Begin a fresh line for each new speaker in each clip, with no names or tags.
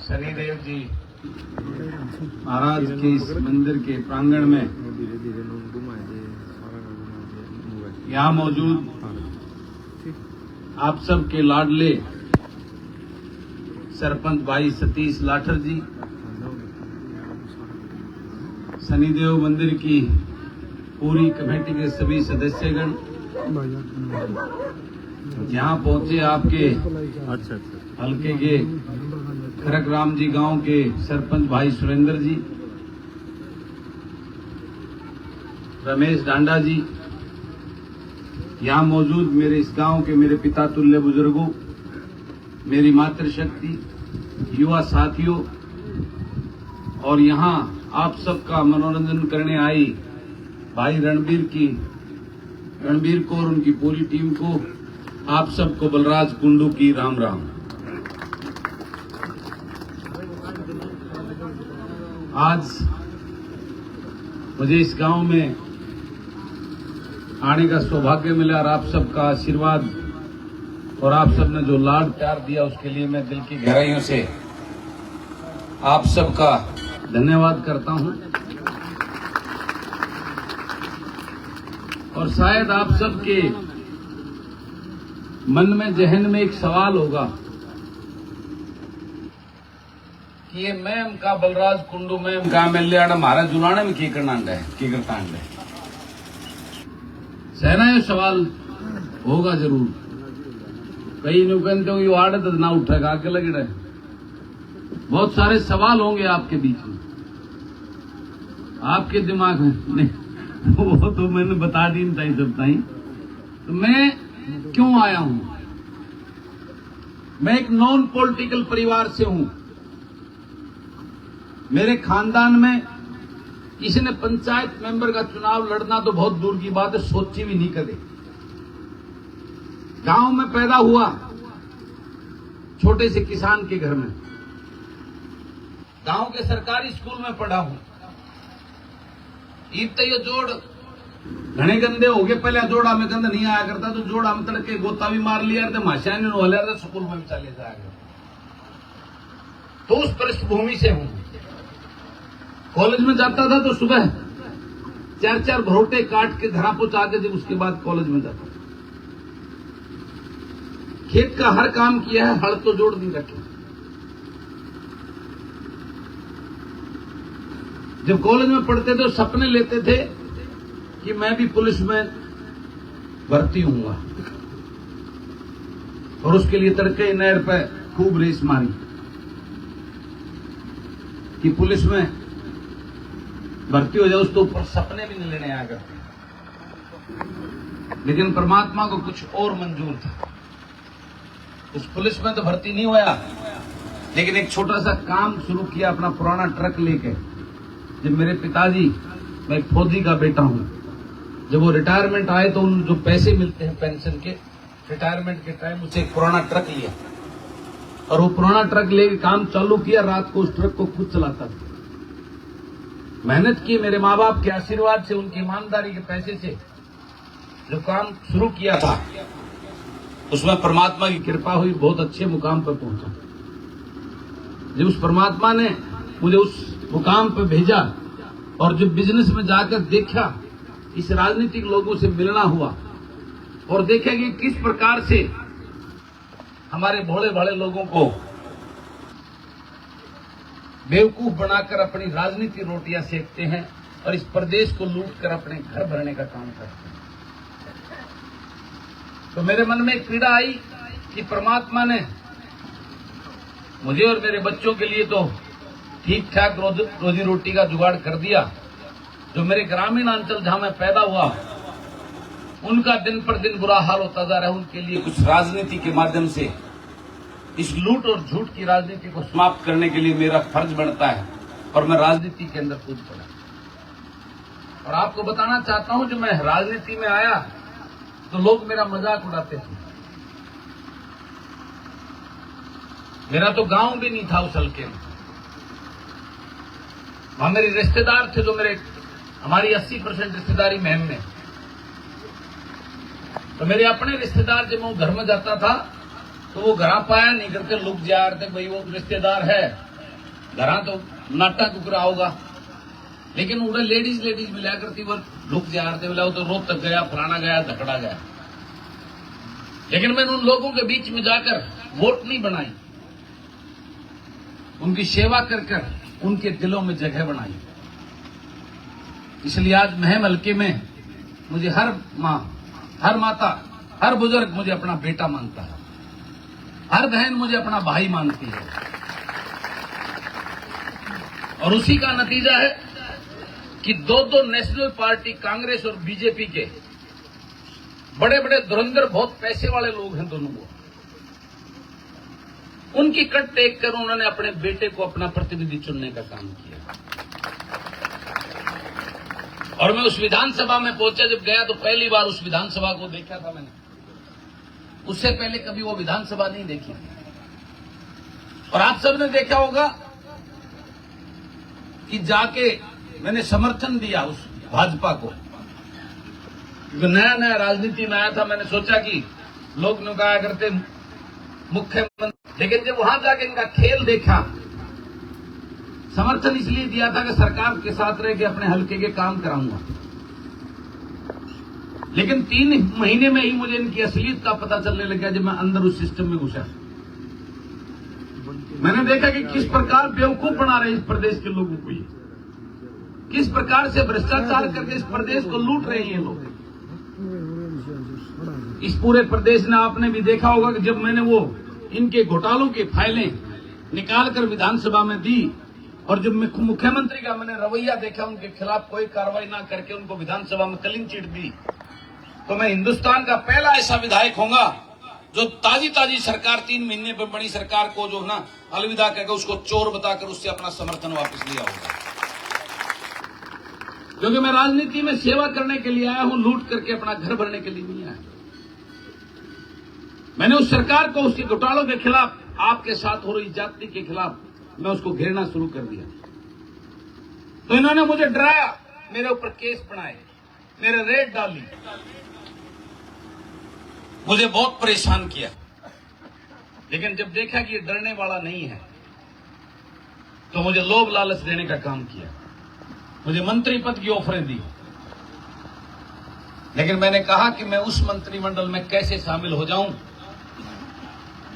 शनिदेव जी महाराज के इस मंदिर के प्रांगण में यहाँ मौजूद आप सबके लाडले सरपंच भाई सतीश लाठर जी, शनिदेव मंदिर की पूरी कमेटी के सभी सदस्यगण यहाँ पहुंचे, आपके हल्के के खरकराम जी गांव के सरपंच भाई सुरेंद्र जी, रमेश डांडा जी, यहाँ मौजूद मेरे इस गांव के मेरे पिता तुल्य बुजुर्गों, मेरी मातृशक्ति, युवा साथियों, और यहाँ आप सबका मनोरंजन करने आई भाई रणबीर को और उनकी पूरी टीम को, आप सबको बलराज कुंडू की राम राम। आज मुझे इस गांव में आने का सौभाग्य मिला और आप सबका आशीर्वाद और आप सबने जो लाड प्यार दिया उसके लिए मैं दिल की गहराइयों से आप सबका धन्यवाद करता हूं। और शायद आप सबके मन में जहन में एक सवाल होगा कि ये मैम का बलराज कुंडू मैम का मेल्याड़ महाराज जुलाने में की करता है। सहना ये सवाल होगा जरूर, कई नुकते हो ये आड़त ना उठेगा आगे लगे रहे, बहुत सारे सवाल होंगे आपके बीच में, आपके दिमाग में नहीं वो तो मैंने बता दी नहीं सब ताई। तो मैं क्यों आया हूं? मैं एक नॉन पॉलिटिकल परिवार से हूं। मेरे खानदान में किसी ने पंचायत मेंबर का चुनाव लड़ना तो बहुत दूर की बात है, सोची भी नहीं कदे। गांव में पैदा हुआ, छोटे से किसान के घर में, गांव के सरकारी स्कूल में पढ़ा हूं। ईब तो ये जोड़ घने गंदे हो गए, पहले जोड़ा में गंदा नहीं आया करता, तो जोड़ा में तड़के गोता भी मार लिया थे, माशा ने हो लिया, स्कूल में भी चले जाएगा। तो उस पृष्ठभूमि से हूं। कॉलेज में जाता था तो सुबह 4-4 भरोटे काट के घर पहुंचा के जब उसके बाद कॉलेज में जाता था। खेत का हर काम किया है, हल तो जोड़ नहीं रखे। जब कॉलेज में पढ़ते थे सपने लेते थे कि मैं भी पुलिस में भर्ती हूंगा, और उसके लिए तड़के नहर पे खूब रेस मारी कि पुलिस में भर्ती हो जाए। उस तो ऊपर सपने भी नहीं लेने आ गए, लेकिन परमात्मा को कुछ और मंजूर था। उस पुलिस में तो भर्ती नहीं हुआ, लेकिन एक छोटा सा काम शुरू किया अपना पुराना ट्रक लेके। जब मेरे पिताजी, मैं एक फौजी का बेटा हूं, जब वो रिटायरमेंट आए तो उन जो पैसे मिलते हैं पेंशन के, रिटायरमेंट के टाइम उसे एक पुराना ट्रक लिया और वो पुराना ट्रक लेके काम चालू किया। रात को उस ट्रक को खुद चलाता था। मेहनत की, मेरे माँ बाप के आशीर्वाद से, उनकी ईमानदारी के पैसे से जो काम शुरू किया था उसमें परमात्मा की कृपा हुई, बहुत अच्छे मुकाम पर पहुंचा। जब उस परमात्मा ने मुझे उस मुकाम पर भेजा और जब बिजनेस में जाकर देखा, इस राजनीतिक लोगों से मिलना हुआ और देखा कि किस प्रकार से हमारे भोले भाले लोगों को बेवकूफ बनाकर अपनी राजनीति रोटियां सेकते हैं और इस प्रदेश को लूट कर अपने घर भरने का काम करते हैं। तो मेरे मन में एक पीड़ा आई कि परमात्मा ने मुझे और मेरे बच्चों के लिए तो ठीक ठाक रोजी रोटी का जुगाड़ कर दिया। जो मेरे ग्रामीण अंचल जहां मैं पैदा हुआ, उनका दिन पर दिन बुरा हाल होता जा रहा है। उनके लिए कुछ राजनीति के माध्यम से इस लूट और झूठ की राजनीति को समाप्त करने के लिए मेरा फर्ज बनता है और मैं राजनीति के अंदर कूद पड़ा। और आपको बताना चाहता हूं, जब मैं राजनीति में आया तो लोग मेरा मजाक उड़ाते थे। मेरा तो गांव भी नहीं था उस हल्के में, वहां मेरे रिश्तेदार थे, जो हमारी 80% रिश्तेदारी महम में। तो मेरे अपने रिश्तेदार जब मैं घर में जाता था तो वो घर पाया नहीं करते, लोग जा रहे थे, भाई वो रिश्तेदार है घरा तो नाटक उकरा होगा, लेकिन उड़े लेडीज मिला करती वो ढुक जा रहे बोला वो तो रोड तक गया, फलाना गया, धकड़ा गया। लेकिन मैंने उन लोगों के बीच में जाकर वोट नहीं बनाई, उनकी सेवा कर कर उनके दिलों में जगह बनाई। इसलिए आज महम हल्के में मुझे हर माँ, हर माता, हर बुजुर्ग मुझे अपना बेटा मानता है, हर बहन मुझे अपना भाई मानती है। और उसी का नतीजा है कि दो नेशनल पार्टी कांग्रेस और बीजेपी के बड़े बड़े धुरंधर, बहुत पैसे वाले लोग हैं दोनों को, उनकी कट टेक कर उन्होंने अपने बेटे को अपना प्रतिनिधि चुनने का काम किया। और मैं उस विधानसभा में पहुंचा, जब गया तो पहली बार उस विधानसभा को देखा था मैंने, उससे पहले कभी वो विधानसभा नहीं देखी। और आप सबने देखा होगा कि जाके मैंने समर्थन दिया उस भाजपा को, क्योंकि नया नया राजनीति में आया था। मैंने सोचा कि लोग ने कहा करते मुख्यमंत्री, लेकिन जब वहां जाके इनका खेल देखा, समर्थन इसलिए दिया था कि सरकार के साथ रह के अपने हल्के के काम कराऊंगा। लेकिन 3 महीने में ही मुझे इनकी असलियत का पता चलने लगा जब मैं अंदर उस सिस्टम में घुसा। मैंने देखा कि किस प्रकार बेवकूफ बना रहे इस प्रदेश के लोगों को, ये किस प्रकार से भ्रष्टाचार करके इस प्रदेश को लूट रहे हैं ये लोग। इस पूरे प्रदेश ने, आपने भी देखा होगा कि जब मैंने वो इनके घोटालों की फाइलें निकालकर विधानसभा में दी और जब मुख्यमंत्री का मैंने रवैया देखा, उनके खिलाफ कोई कार्रवाई ना करके उनको विधानसभा में क्लीन चिट दी, तो मैं हिंदुस्तान का पहला ऐसा विधायक होऊंगा जो ताजी सरकार, 3 महीने पर बड़ी सरकार को जो ना अलविदा कहकर उसको चोर बताकर उससे अपना समर्थन वापस लिया होगा। क्योंकि मैं राजनीति में सेवा करने के लिए आया हूं, लूट करके अपना घर भरने के लिए नहीं आया। मैंने उस सरकार को उसके घोटालों के खिलाफ, आपके साथ हो रही जाति के खिलाफ मैं उसको घेरना शुरू कर दिया। तो इन्होंने मुझे डराया, मेरे ऊपर केस बनाए, मेरे रेड डाली, मुझे बहुत परेशान किया। लेकिन जब देखा कि ये डरने वाला नहीं है, तो मुझे लोभ लालच देने का काम किया, मुझे मंत्री पद की ऑफरें दी। लेकिन मैंने कहा कि मैं उस मंत्रिमंडल में कैसे शामिल हो जाऊं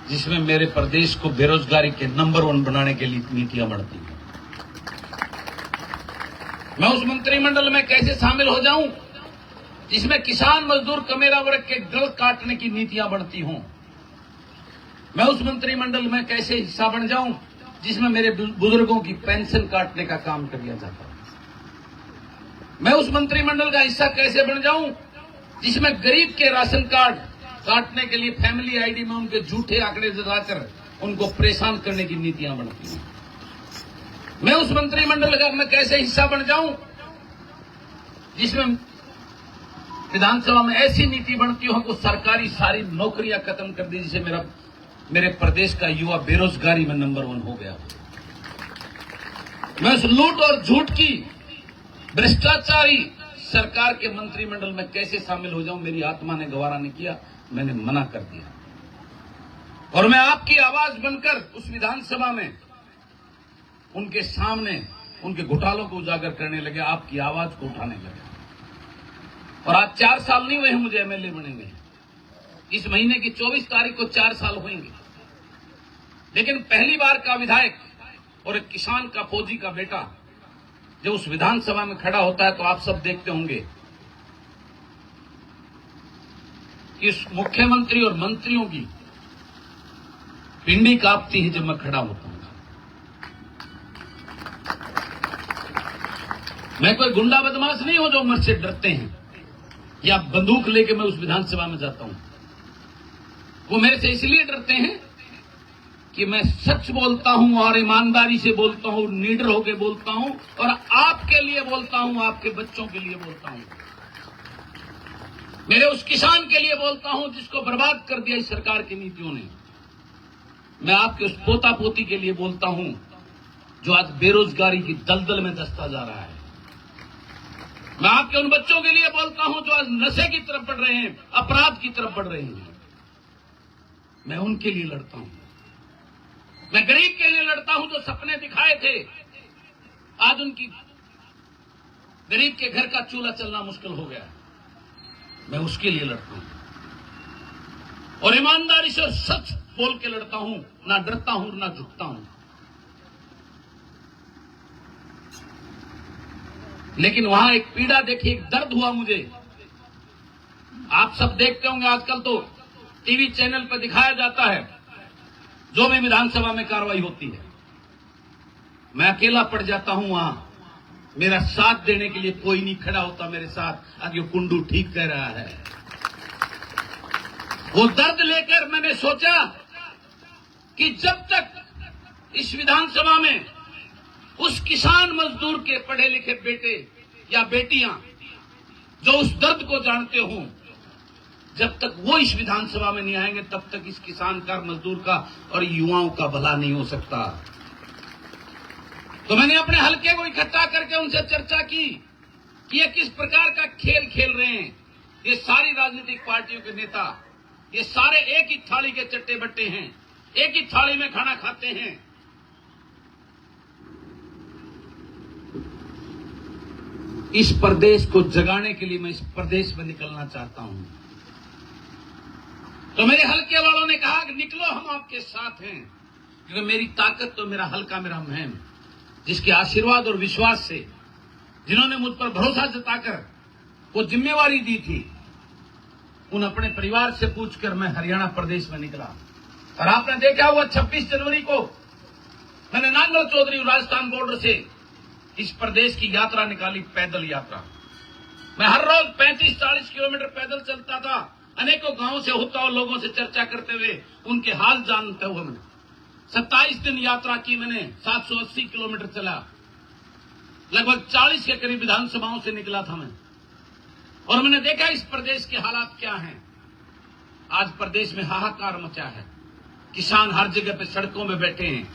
जिसमें मेरे प्रदेश को बेरोजगारी के नंबर 1 बनाने के लिए नीतियां बढ़ती हैं। मैं उस मंत्रिमंडल में कैसे शामिल हो जाऊं जिसमें किसान मजदूर कमेरा वर्ग के गल काटने की नीतियां बढ़ती हों। मैं उस मंत्रिमंडल में कैसे हिस्सा बन जाऊं जिसमें मेरे बुजुर्गों की पेंशन काटने का काम किया जाता है। मैं उस मंत्रिमंडल का हिस्सा कैसे बन जाऊं जिसमें गरीब के राशन कार्ड काटने के लिए फैमिली आईडी में उनके झूठे आंकड़े जलाकर उनको परेशान करने की नीतियां बनती हैं। मैं उस मंत्रिमंडल का मैं कैसे हिस्सा बन जाऊं जिसमें विधानसभा में ऐसी नीति बनती हो कि सरकारी सारी नौकरियां खत्म कर दी, जिसे मेरे प्रदेश का युवा बेरोजगारी में नंबर 1 हो गया। मैं उस लूट और झूठ की भ्रष्टाचारी सरकार के मंत्रिमंडल में कैसे शामिल हो जाऊं, मेरी आत्मा ने गवारा नहीं किया, मैंने मना कर दिया। और मैं आपकी आवाज बनकर उस विधानसभा में उनके सामने उनके घोटालों को उजागर करने लगे, आपकी आवाज को उठाने लगे। और आज 4 साल नहीं हुए हैं मुझे एमएलए बने हुए। इस महीने की 24 तारीख को 4 साल होंगे। लेकिन पहली बार का विधायक और एक किसान का, फौजी का बेटा जब उस विधानसभा में खड़ा होता है तो आप सब देखते होंगे कि इस मुख्यमंत्री और मंत्रियों की पिंडी कांपती है जब मैं खड़ा होता हूं। मैं कोई गुंडा बदमाश नहीं हूं जो मुझसे डरते हैं या बंदूक लेके मैं उस विधानसभा में जाता हूं। वो मेरे से इसलिए डरते हैं कि मैं सच बोलता हूं और ईमानदारी से बोलता हूं, निडर होकर बोलता हूं और आपके लिए बोलता हूं, आपके बच्चों के लिए बोलता हूं, मेरे उस किसान के लिए बोलता हूं जिसको बर्बाद कर दिया इस सरकार की नीतियों ने। मैं आपके उस पोता पोती के लिए बोलता हूं जो आज बेरोजगारी की दलदल में दसता जा रहा है। मैं आपके उन बच्चों के लिए बोलता हूं जो आज नशे की तरफ बढ़ रहे हैं, अपराध की तरफ बढ़ रहे हैं। मैं उनके लिए लड़ता हूं। मैं गरीब के लिए लड़ता हूं जो सपने दिखाए थे, आज उनकी गरीब के घर का चूल्हा चलना मुश्किल हो गया। मैं उसके लिए लड़ता हूं और ईमानदारी से सच बोल के लड़ता हूं, ना डरता हूं ना झुकता हूं। लेकिन वहां एक पीड़ा देखी, एक दर्द हुआ मुझे। आप सब देखते होंगे आजकल तो टीवी चैनल पर दिखाया जाता है जो भी विधानसभा में कार्रवाई होती है। मैं अकेला पड़ जाता हूं वहां, मेरा साथ देने के लिए कोई नहीं खड़ा होता मेरे साथ। अब ये कुंडू ठीक कह रहा है। वो दर्द लेकर मैंने सोचा कि जब तक इस विधानसभा में उस किसान मजदूर के पढ़े लिखे बेटे या बेटियां जो उस दर्द को जानते हों, जब तक वो इस विधानसभा में नहीं आएंगे तब तक इस किसान का, मजदूर का और युवाओं का भला नहीं हो सकता। तो मैंने अपने हलके को इकट्ठा करके उनसे चर्चा की कि ये किस प्रकार का खेल खेल रहे हैं। ये सारी राजनीतिक पार्टियों के नेता, ये सारे एक ही थाली के चट्टे बट्टे हैं, एक ही थाली में खाना खाते हैं। इस प्रदेश को जगाने के लिए मैं इस प्रदेश में निकलना चाहता हूं। तो मेरे हलके वालों ने कहा कि निकलो, हम आपके साथ हैं। क्योंकि मेरी ताकत तो मेरा हलका, मेरा मुहिम, जिसके आशीर्वाद और विश्वास से, जिन्होंने मुझ पर भरोसा जताकर वो जिम्मेवारी दी थी, उन अपने परिवार से पूछकर मैं हरियाणा प्रदेश में निकला। और आपने देखा हुआ 26 जनवरी को मैंने नांगल चौधरी राजस्थान बॉर्डर से इस प्रदेश की यात्रा निकाली, पैदल यात्रा। मैं हर रोज 35-40 किलोमीटर पैदल चलता था, अनेकों गांवों से होता हुआ लोगों से चर्चा करते हुए, उनके हाल जानते हुए मैंने 27 दिन यात्रा की। मैंने 780 किलोमीटर चला, लगभग 40 के करीब विधानसभाओं से निकला था मैं। और मैंने देखा इस प्रदेश के हालात क्या हैं। आज प्रदेश में हाहाकार मचा है। किसान हर जगह पे सड़कों में बैठे हैं,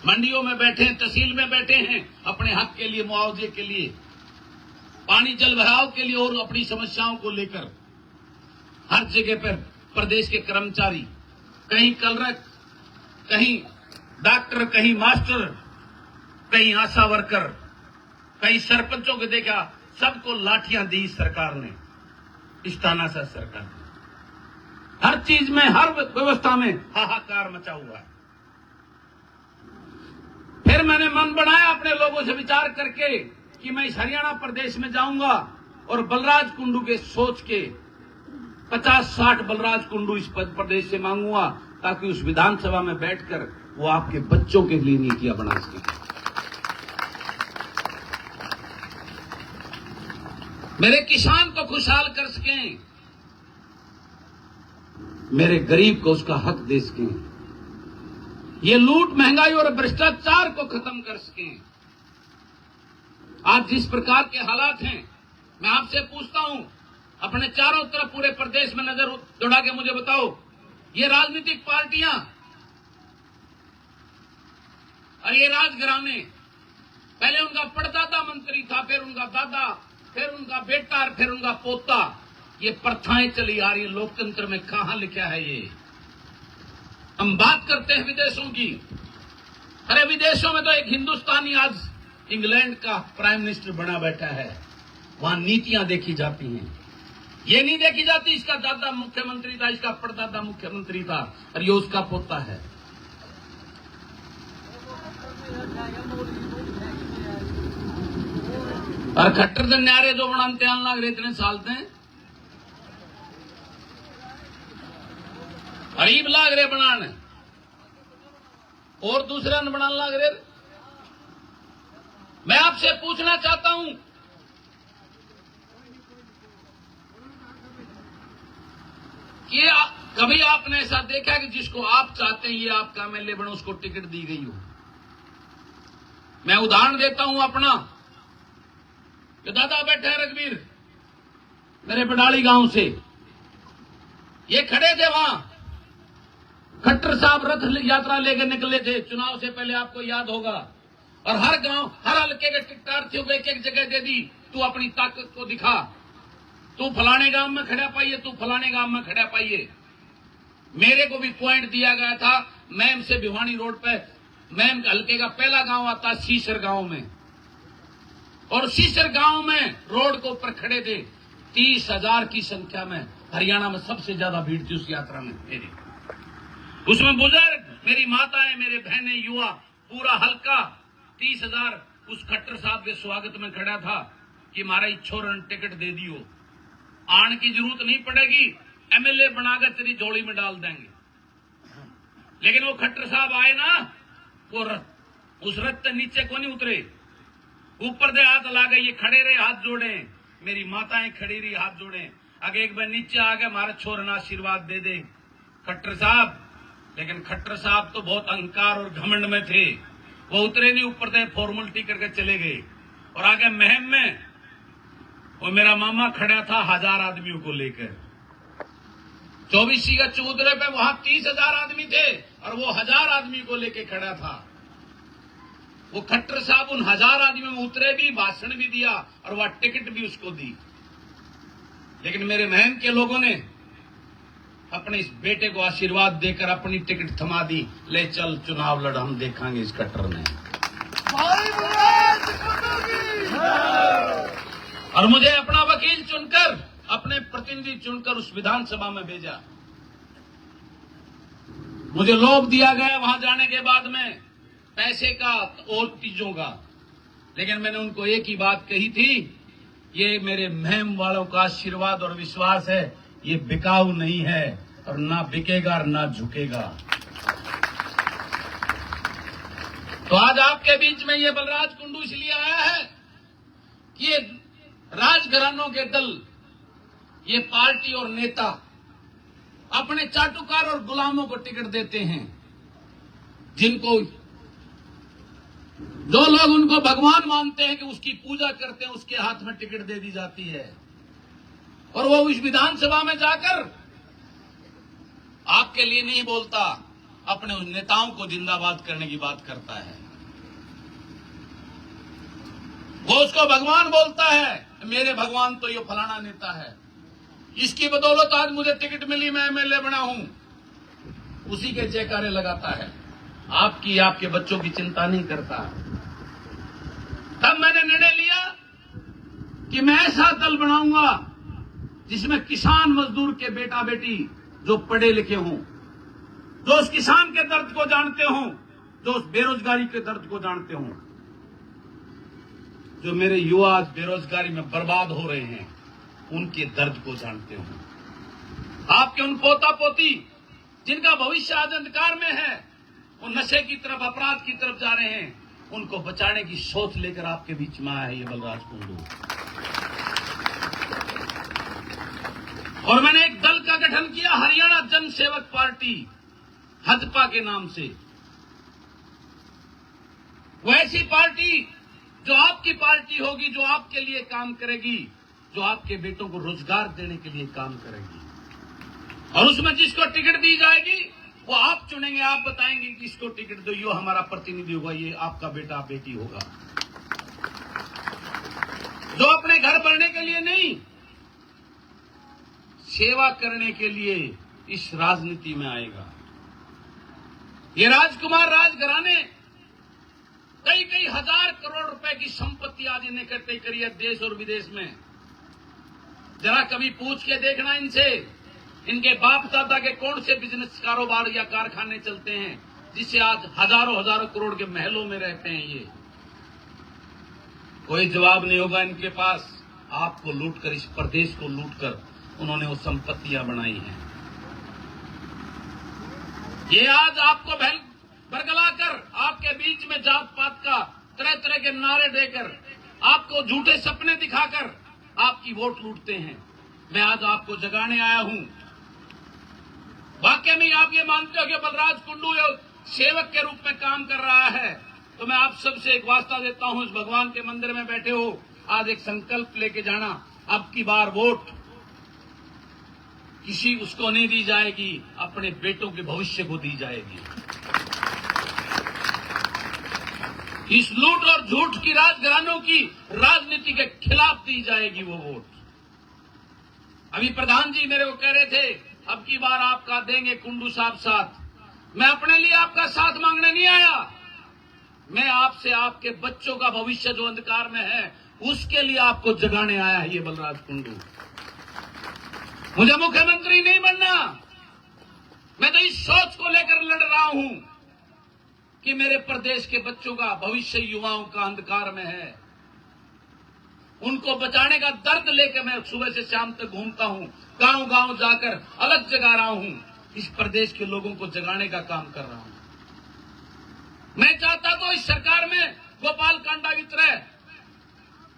मंडियों में बैठे हैं, तहसील में बैठे हैं, अपने हक के लिए, मुआवजे के लिए, पानी जल भराव के लिए और अपनी समस्याओं को लेकर। हर जगह पर प्रदेश के कर्मचारी, कहीं क्लर्क, कहीं डॉक्टर, कहीं मास्टर, कहीं आशा वर्कर, कहीं सरपंचों को देखा, सबको लाठियां दी सरकार ने, इस तानाशाह सरकार ने। हर चीज में, हर व्यवस्था में हाहाकार मचा हुआ है। फिर मैंने मन बनाया अपने लोगों से विचार करके कि मैं इस हरियाणा प्रदेश में जाऊंगा और बलराज कुंडू के सोच के 50-60 बलराज कुंडू इस प्रदेश से मांगूंगा, ताकि उस विधानसभा में बैठकर वो आपके बच्चों के लिए नीतियां बना सके। मेरे किसान को खुशहाल कर सकें, मेरे गरीब को उसका हक दे सकें, ये लूट, महंगाई और भ्रष्टाचार को खत्म कर सकें। आज जिस प्रकार के हालात हैं, मैं आपसे पूछता हूं, अपने चारों तरफ पूरे प्रदेश में नजर दौड़ा के मुझे बताओ, ये राजनीतिक पार्टियां और ये राजघराने, पहले उनका परदादा मंत्री था, फिर उनका दादा, फिर उनका बेटा और फिर उनका पोता, ये प्रथाएं चली आ रही है। लोकतंत्र में कहां लिखा है ये? हम बात करते हैं विदेशों की। अरे विदेशों में तो एक हिंदुस्तानी आज इंग्लैंड का प्राइम मिनिस्टर बना बैठा है। वहां नीतियां देखी जाती हैं, ये नहीं देखी जाती इसका दादा मुख्यमंत्री था, इसका परदादा मुख्यमंत्री था और ये उसका पोता है। और खट्टर दे न्यारे जो बनाते हैं लाग रहे इतने सालते हैं, गरीब लाग रहे बनाने और दूसरा न बनाने लाग रहे। मैं आपसे पूछना चाहता हूं, कि कभी आपने ऐसा देखा है कि जिसको आप चाहते हैं ये आपका एमएलए बनो, उसको टिकट दी गई हो? मैं उदाहरण देता हूं अपना। जो दादा बैठे हैं रघुवीर, मेरे बडाली गांव से, ये खड़े थे वहां, खट्टर साहब रथ यात्रा लेकर निकले थे चुनाव से पहले, आपको याद होगा। और हर गांव, हर हल्के के टिकटार्थियों को एक एक जगह दे दी, तू अपनी ताकत को दिखा, तू फलाने गांव में खड़ा पाइए, तू फलाने गांव में खड़ा पाइए। मेरे को भी पॉइंट दिया गया था, मैम से भिवानी रोड पे मैम हल्के का पहला गांव आता है शीशर गांव में, और शीशर गांव में रोड के ऊपर खड़े थे 30,000 की संख्या में। हरियाणा में सबसे ज्यादा भीड़ थी उस यात्रा में मेरी। उसमें बुजुर्ग, मेरी माताएं, मेरे बहनें, युवा, पूरा हल्का 30,000 उस खट्टर साहब के स्वागत में खड़ा था कि हमारा छोरन टिकट दे दियो, आन की जरूरत नहीं पड़ेगी, एमएलए बनाकर तेरी झोली में डाल देंगे। लेकिन वो खट्टर साहब आए ना, वो उस रथ से नीचे को नहीं उतरे, ऊपर दे हाथ ला गए, ये खड़े रहे हाथ जोड़े, मेरी माताएं खड़ी रही हाथ जोड़े। आगे एक बार नीचे आ गए, हमारा छोरन आशीर्वाद दे दे खट्टर साहब। लेकिन खट्टर साहब तो बहुत अहंकार और घमंड में थे, वो उतरे नहीं, ऊपर से फॉर्मेलिटी करके चले गए। और आगे महम में वो मेरा मामा खड़ा था 1000 आदमियों को लेकर। 24 का चौधरे पे वहां 30,000 आदमी थे और वो 1000 आदमी को लेकर खड़ा था। वो खट्टर साहब उन 1000 आदमियों में उतरे भी, भाषण भी दिया और वह टिकट भी उसको दी। लेकिन मेरे महम के लोगों ने अपने इस बेटे को आशीर्वाद देकर अपनी टिकट थमा दी, ले चल चुनाव लड़, हम देखेंगे इस कट्टर ने। और मुझे अपना वकील चुनकर, अपने प्रतिनिधि चुनकर उस विधानसभा में भेजा। मुझे लोभ दिया गया वहां जाने के बाद में पैसे का और चीजों का, लेकिन मैंने उनको एक ही बात कही थी, ये मेरे महम वालों का आशीर्वाद और विश्वास है, ये बिकाऊ नहीं है और ना बिकेगा और ना झुकेगा। तो आज आपके बीच में ये बलराज कुंडू इसलिए आया है कि ये राजघरानों के दल, ये पार्टी और नेता अपने चाटुकार और गुलामों को टिकट देते हैं, जिनको जो लोग उनको भगवान मानते हैं कि उसकी पूजा करते हैं, उसके हाथ में टिकट दे दी जाती है और वो उस विधानसभा में जाकर आपके लिए नहीं बोलता, अपने उन नेताओं को जिंदाबाद करने की बात करता है। वो उसको भगवान बोलता है, मेरे भगवान तो ये फलाना नेता है, इसकी बदौलत आज मुझे टिकट मिली, मैं एमएलए बना हूं, उसी के जयकारे लगाता है, आपकी, आपके बच्चों की चिंता नहीं करता। तब मैंने निर्णय लिया कि मैं ऐसा दल बनाऊंगा जिसमें किसान मजदूर के बेटा बेटी जो पढ़े लिखे हों, जो उस किसान के दर्द को जानते हों, जो उस बेरोजगारी के दर्द को जानते हों, जो मेरे युवा आज बेरोजगारी में बर्बाद हो रहे हैं, उनके दर्द को जानते हों। आपके उन पोता पोती जिनका भविष्य आज अंधकार में है, वो नशे की तरफ, अपराध की तरफ जा रहे हैं, उनको बचाने की सोच लेकर आपके बीच में आया है ये बलराज कुंडू। और मैंने एक दल का गठन किया, हरियाणा जन सेवक पार्टी, हजपा के नाम से। वो ऐसी पार्टी जो आपकी पार्टी होगी, जो आपके लिए काम करेगी, जो आपके बेटों को रोजगार देने के लिए काम करेगी। और उसमें जिसको टिकट दी जाएगी वो आप चुनेंगे, आप बताएंगे कि इसको टिकट दो, ये हमारा प्रतिनिधि होगा, ये आपका बेटा बेटी होगा। जो अपने घर भरने के लिए नहीं, सेवा करने के लिए इस राजनीति में आएगा। ये राजकुमार राजघराने कई कई हजार करोड़ रुपए की संपत्ति आज इन्हें इकट्ठी करी है देश और विदेश में। जरा कभी पूछ के देखना इनसे, इनके बाप दादा के कौन से बिजनेस, कारोबार या कारखाने चलते हैं जिससे आज हजारों हजारों करोड़ के महलों में रहते हैं। ये कोई जवाब नहीं होगा इनके पास। आपको लूटकर, इस प्रदेश को लूटकर उन्होंने वो संपत्तियां बनाई हैं। ये आज आपको बरगलाकर, आपके बीच में जात पात का तरह तरह के नारे देकर, आपको झूठे सपने दिखाकर आपकी वोट लूटते हैं। मैं आज आपको जगाने आया हूं। वाकई में आप ये मानते हो कि बलराज कुंडू सेवक के रूप में काम कर रहा है, तो मैं आप सबसे एक वास्ता देता हूं, इस भगवान के मंदिर में बैठे हो, आज एक संकल्प लेके जाना, अब की बार वोट किसी उसको नहीं दी जाएगी, अपने बेटों के भविष्य को दी जाएगी। इस लूट और झूठ की राजघरानों की राजनीति के खिलाफ दी जाएगी वो वोट। अभी प्रधान जी मेरे को कह रहे थे, अब की बार आपका देंगे कुंडू साहब साथ। मैं अपने लिए आपका साथ मांगने नहीं आया, मैं आपसे आपके बच्चों का भविष्य जो अंधकार में है उसके लिए आपको जगाने आया है ये बलराज कुंडू। मुझे मुख्यमंत्री नहीं बनना, मैं तो इस सोच को लेकर लड़ रहा हूं कि मेरे प्रदेश के बच्चों का भविष्य युवाओं का अंधकार में है। उनको बचाने का दर्द लेकर मैं सुबह से शाम तक घूमता हूं, गांव गांव जाकर अलग जगा रहा हूं, इस प्रदेश के लोगों को जगाने का काम कर रहा हूं। मैं चाहता तो इस सरकार में गोपाल कांडा की तरह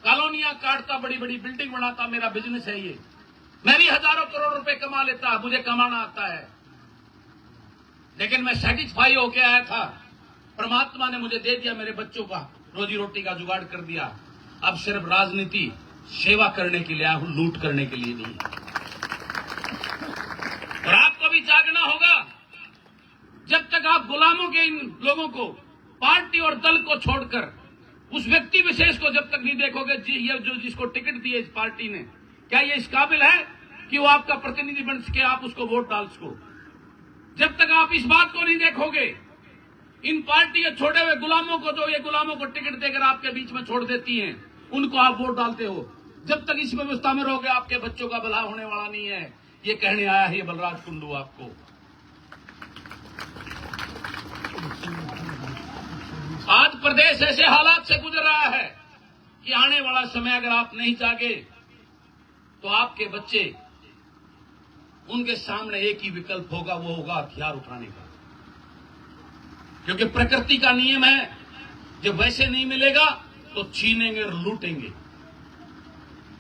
कॉलोनियां काटता, बड़ी बड़ी बिल्डिंग बनाता, मेरा बिजनेस है ये, मैं भी हजारों करोड़ रुपए कमा लेता, मुझे कमाना आता है। लेकिन मैं सेटिस्फाई होके आया था, परमात्मा ने मुझे दे दिया, मेरे बच्चों का रोजी रोटी का जुगाड़ कर दिया। अब सिर्फ राजनीति सेवा करने के लिए आया हूं, लूट करने के लिए नहीं। और आपको भी जागना होगा। जब तक आप गुलामों के इन लोगों को, पार्टी और दल को छोड़कर उस व्यक्ति विशेष को जब तक नहीं देखोगे ये जो जिसको टिकट दिए इस पार्टी ने, क्या ये इस काबिल है कि वो आपका प्रतिनिधि बन सके, आप उसको वोट डाल सको। जब तक आप इस बात को नहीं देखोगे, इन पार्टी के छोड़े हुए गुलामों को, जो ये गुलामों को टिकट देकर आपके बीच में छोड़ देती हैं, उनको आप वोट डालते हो, जब तक इस व्यवस्था में रहोगे आपके बच्चों का भला होने वाला नहीं है। ये कहने आया है ये बलराज कुंडू आपको। आज प्रदेश ऐसे हालात से गुजर रहा है कि आने वाला समय अगर आप नहीं जागे तो आपके बच्चे, उनके सामने एक ही विकल्प होगा, वो होगा हथियार उठाने का। क्योंकि प्रकृति का नियम है, जब वैसे नहीं मिलेगा तो छीनेंगे और लूटेंगे।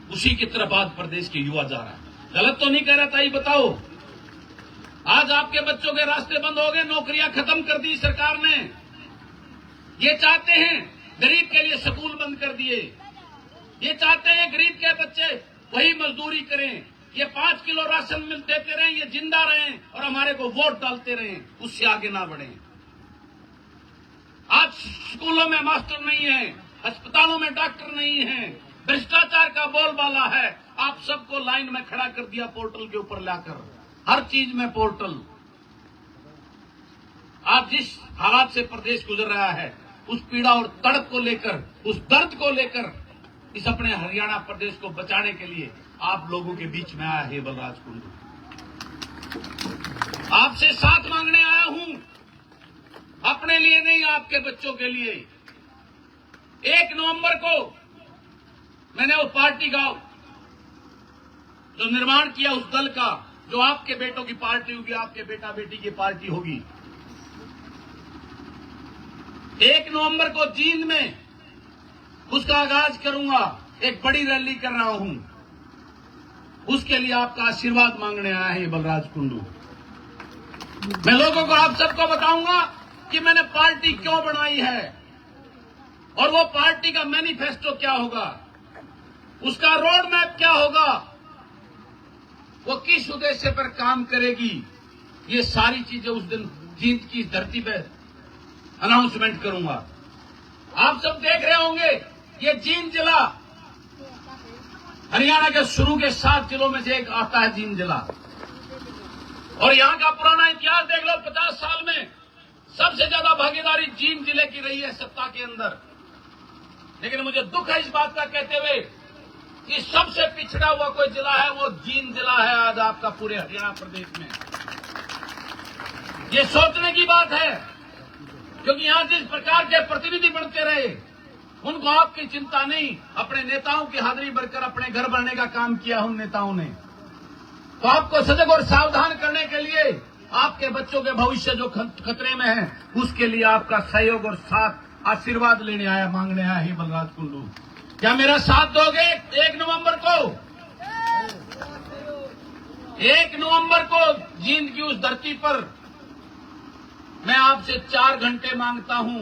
उसी की तरफ आज प्रदेश के युवा जा रहा है। गलत तो नहीं कह रहा था, ये बताओ। आज आपके बच्चों के रास्ते बंद हो गए, नौकरियां खत्म कर दी सरकार ने। ये चाहते हैं गरीब के लिए स्कूल बंद कर दिए। ये चाहते हैं गरीब के बच्चे वही मजदूरी करें, ये 5 किलो राशन मिल देते रहें, ये जिंदा रहें और हमारे को वोट डालते रहें, उससे आगे ना बढ़ें। आज स्कूलों में मास्टर नहीं है, अस्पतालों में डॉक्टर नहीं है, भ्रष्टाचार का बोलबाला है। आप सबको लाइन में खड़ा कर दिया पोर्टल के ऊपर लाकर, हर चीज में पोर्टल। आज जिस हालात से प्रदेश गुजर रहा है, उस पीड़ा और तड़प को लेकर, उस दर्द को लेकर, इस अपने हरियाणा प्रदेश को बचाने के लिए आप लोगों के बीच में आया है बलराज कुंडू। आपसे साथ मांगने आया हूं, अपने लिए नहीं, आपके बच्चों के लिए। 1 नवंबर को मैंने उस पार्टी का जो निर्माण किया, उस दल का, जो आपके बेटों की पार्टी होगी, आपके बेटा बेटी की पार्टी होगी। 1 नवंबर को जींद में उसका आगाज करूंगा, एक बड़ी रैली कर रहा हूं। उसके लिए आपका आशीर्वाद मांगने आया है बलराज कुंडू। मैं लोगों को, आप सबको बताऊंगा कि मैंने पार्टी क्यों बनाई है और वो पार्टी का मैनिफेस्टो क्या होगा, उसका रोड मैप क्या होगा, वो किस उद्देश्य पर काम करेगी। ये सारी चीजें उस दिन जींद की धरती पे अनाउंसमेंट करूंगा। आप सब देख रहे होंगे, ये जींद जिला हरियाणा के शुरू के 7 जिलों में से एक आता है, जींद जिला। और यहां का पुराना इतिहास देख लो, 50 साल में सबसे ज्यादा भागीदारी जींद जिले की रही है सत्ता के अंदर। लेकिन मुझे दुख है इस बात का कहते हुए कि सबसे पिछड़ा हुआ कोई जिला है, वो जींद जिला है आज आपका पूरे हरियाणा प्रदेश में। ये सोचने की बात है, क्योंकि यहां जिस प्रकार के प्रतिनिधि बनते रहे, उनको आपकी चिंता नहीं, अपने नेताओं की हाजिरी भरकर अपने घर बढ़ने का काम किया उन नेताओं ने। तो आपको सजग और सावधान करने के लिए, आपके बच्चों के भविष्य जो खतरे में है, उसके लिए आपका सहयोग और साथ, आशीर्वाद लेने आया, मांगने आया है बलराज कुंडू। क्या मेरा साथ दोगे 1 नवंबर को? 1 नवंबर को जींद की उस धरती पर मैं आपसे 4 घंटे मांगता हूं,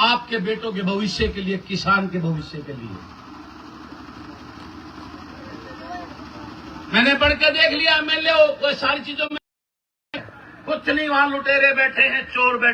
आपके बेटों के भविष्य के लिए, किसान के भविष्य के लिए। मैंने पढ़ के देख लिया, एमएलए वो सारी चीजों में कुछ नहीं, वहां लुटेरे बैठे हैं, चोर बैठे